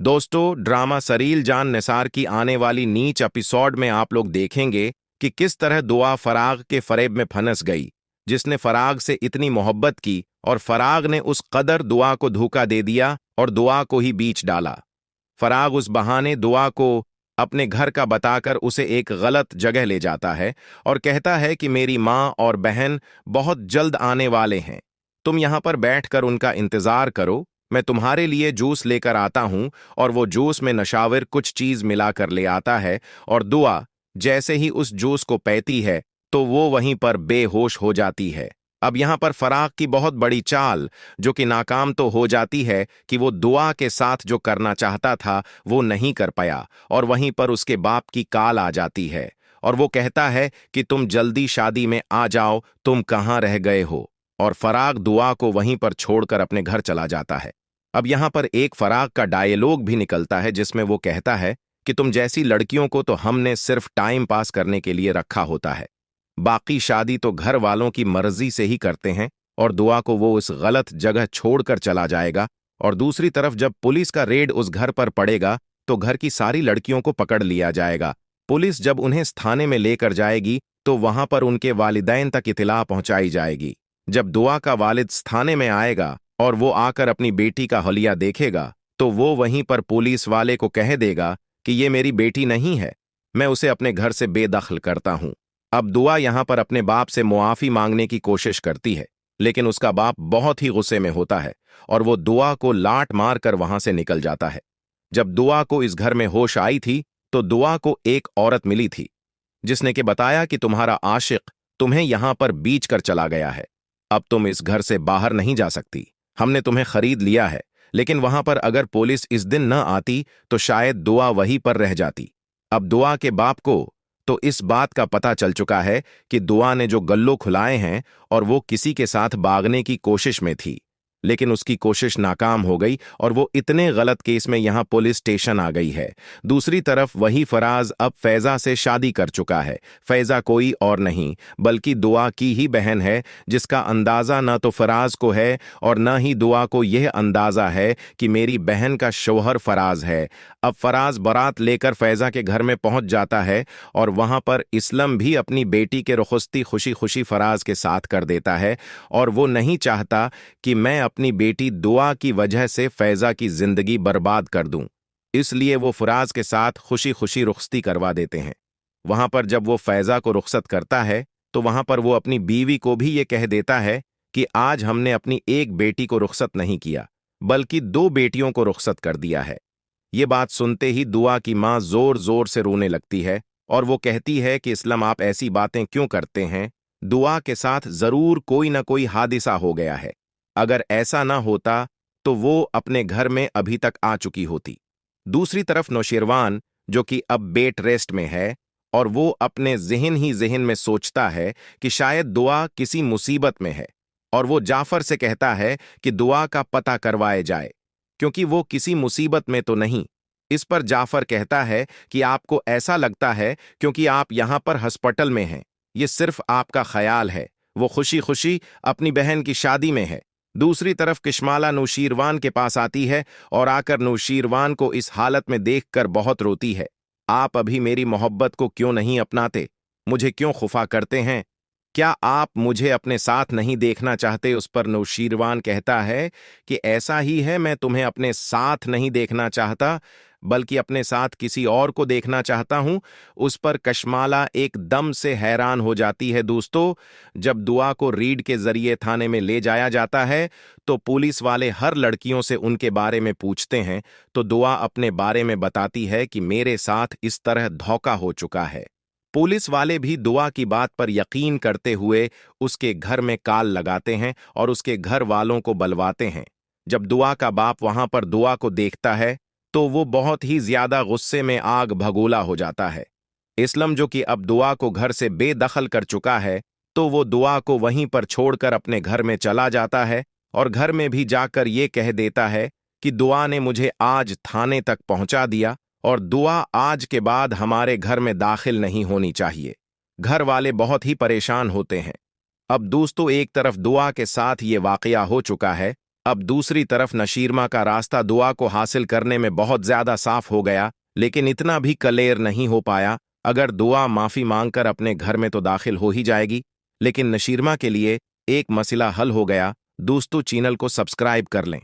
दोस्तों, ड्रामा सरील जान निसार की आने वाली नीच एपिसोड में आप लोग देखेंगे कि किस तरह दुआ फराग के फरेब में फंस गई, जिसने फराग से इतनी मोहब्बत की और फराग ने उस कदर दुआ को धोखा दे दिया और दुआ को ही बीच डाला। फराग उस बहाने दुआ को अपने घर का बताकर उसे एक गलत जगह ले जाता है और कहता है कि मेरी माँ और बहन बहुत जल्द आने वाले हैं, तुम यहां पर बैठकर उनका इंतजार करो, मैं तुम्हारे लिए जूस लेकर आता हूं। और वो जूस में नशावर कुछ चीज मिलाकर ले आता है और दुआ जैसे ही उस जूस को पीती है तो वो वहीं पर बेहोश हो जाती है। अब यहां पर फराग की बहुत बड़ी चाल जो कि नाकाम तो हो जाती है कि वो दुआ के साथ जो करना चाहता था वो नहीं कर पाया और वहीं पर उसके बाप की काल आ जाती है और वो कहता है कि तुम जल्दी शादी में आ जाओ, तुम कहाँ रह गए हो। और फराग दुआ को वहीं पर छोड़कर अपने घर चला जाता है। अब यहां पर एक फराग का डायलॉग भी निकलता है जिसमें वो कहता है कि तुम जैसी लड़कियों को तो हमने सिर्फ टाइम पास करने के लिए रखा होता है, बाकी शादी तो घर वालों की मर्जी से ही करते हैं। और दुआ को वो उस गलत जगह छोड़कर चला जाएगा और दूसरी तरफ जब पुलिस का रेड उस घर पर पड़ेगा तो घर की सारी लड़कियों को पकड़ लिया जाएगा। पुलिस जब उन्हें थाने में लेकर जाएगी तो वहां पर उनके वालिदैन तक इत्तला पहुंचाई जाएगी। जब दुआ का वालिद थाने में आएगा और वो आकर अपनी बेटी का हलिया देखेगा तो वो वहीं पर पुलिस वाले को कह देगा कि ये मेरी बेटी नहीं है, मैं उसे अपने घर से बेदखल करता हूं। अब दुआ यहां पर अपने बाप से मुआफी मांगने की कोशिश करती है, लेकिन उसका बाप बहुत ही गुस्से में होता है और वो दुआ को लात मार कर वहां से निकल जाता है। जब दुआ को इस घर में होश आई थी तो दुआ को एक औरत मिली थी जिसने के बताया कि तुम्हारा आशिक तुम्हें यहां पर बीच कर चला गया है, अब तुम इस घर से बाहर नहीं जा सकती, हमने तुम्हें खरीद लिया है। लेकिन वहां पर अगर पुलिस इस दिन न आती तो शायद दुआ वहीं पर रह जाती। अब दुआ के बाप को तो इस बात का पता चल चुका है कि दुआ ने जो गल्लो खुलाए हैं और वो किसी के साथ भागने की कोशिश में थी, लेकिन उसकी कोशिश नाकाम हो गई और वो इतने गलत केस में यहां पुलिस स्टेशन आ गई है। दूसरी तरफ वही फराज अब फैजा से शादी कर चुका है। फैजा कोई और नहीं बल्कि दुआ की ही बहन है, जिसका अंदाजा न तो फराज को है और न ही दुआ को यह अंदाजा है कि मेरी बहन का शौहर फराज है। अब फराज बारात लेकर फैजा के घर में पहुंच जाता है और वहां पर इस्लम भी अपनी बेटी के रुखसती खुशी खुशी फराज के साथ कर देता है और वो नहीं चाहता कि मैं अपनी बेटी दुआ की वजह से फैजा की जिंदगी बर्बाद कर दूं, इसलिए वो फराज के साथ खुशी खुशी रुखसती करवा देते हैं। वहां पर जब वो फैजा को रुखसत करता है तो वहां पर वो अपनी बीवी को भी ये कह देता है कि आज हमने अपनी एक बेटी को रुखसत नहीं किया बल्कि दो बेटियों को रुखसत कर दिया है। ये बात सुनते ही दुआ की मां जोर जोर से रोने लगती है और वो कहती है कि इस्लाम आप ऐसी बातें क्यों करते हैं, दुआ के साथ जरूर कोई ना कोई हादिसा हो गया है, अगर ऐसा ना होता तो वो अपने घर में अभी तक आ चुकी होती। दूसरी तरफ नौशेरवान जो कि अब बेड रेस्ट में है और वो अपने जहन में सोचता है कि शायद दुआ किसी मुसीबत में है और वो जाफर से कहता है कि दुआ का पता करवाए जाए क्योंकि वो किसी मुसीबत में तो नहीं। इस पर जाफर कहता है कि आपको ऐसा लगता है क्योंकि आप यहां पर हॉस्पिटल में हैं, ये सिर्फ आपका ख्याल है, वो खुशी खुशी अपनी बहन की शादी में है। दूसरी तरफ किश्माला नौशीरवान के पास आती है और आकर नौशीरवान को इस हालत में देखकर बहुत रोती है। आप अभी मेरी मोहब्बत को क्यों नहीं अपनाते, मुझे क्यों खुफा करते हैं, क्या आप मुझे अपने साथ नहीं देखना चाहते। उस पर नौशीरवान कहता है कि ऐसा ही है, मैं तुम्हें अपने साथ नहीं देखना चाहता बल्कि अपने साथ किसी और को देखना चाहता हूं। उस पर कशमाला एकदम से हैरान हो जाती है। दोस्तों, जब दुआ को रीड के जरिए थाने में ले जाया जाता है तो पुलिस वाले हर लड़कियों से उनके बारे में पूछते हैं तो दुआ अपने बारे में बताती है कि मेरे साथ इस तरह धोखा हो चुका है। पुलिस वाले भी दुआ की बात पर यकीन करते हुए उसके घर में काल लगाते हैं और उसके घर वालों को बुलवाते हैं। जब दुआ का बाप वहां पर दुआ को देखता है तो वो बहुत ही ज्यादा गुस्से में आग भगोला हो जाता है। इस्लम जो कि अब दुआ को घर से बेदखल कर चुका है तो वो दुआ को वहीं पर छोड़कर अपने घर में चला जाता है और घर में भी जाकर ये कह देता है कि दुआ ने मुझे आज थाने तक पहुंचा दिया और दुआ आज के बाद हमारे घर में दाखिल नहीं होनी चाहिए। घर वाले बहुत ही परेशान होते हैं। अब दोस्तों, एक तरफ दुआ के साथ ये वाकया हो चुका है अब दूसरी तरफ नशीरमा का रास्ता दुआ को हासिल करने में बहुत ज्यादा साफ हो गया, लेकिन इतना भी क्लियर नहीं हो पाया। अगर दुआ माफी मांगकर अपने घर में तो दाखिल हो ही जाएगी, लेकिन नशीरमा के लिए एक मसला हल हो गया। दोस्तों, चैनल को सब्सक्राइब कर लें।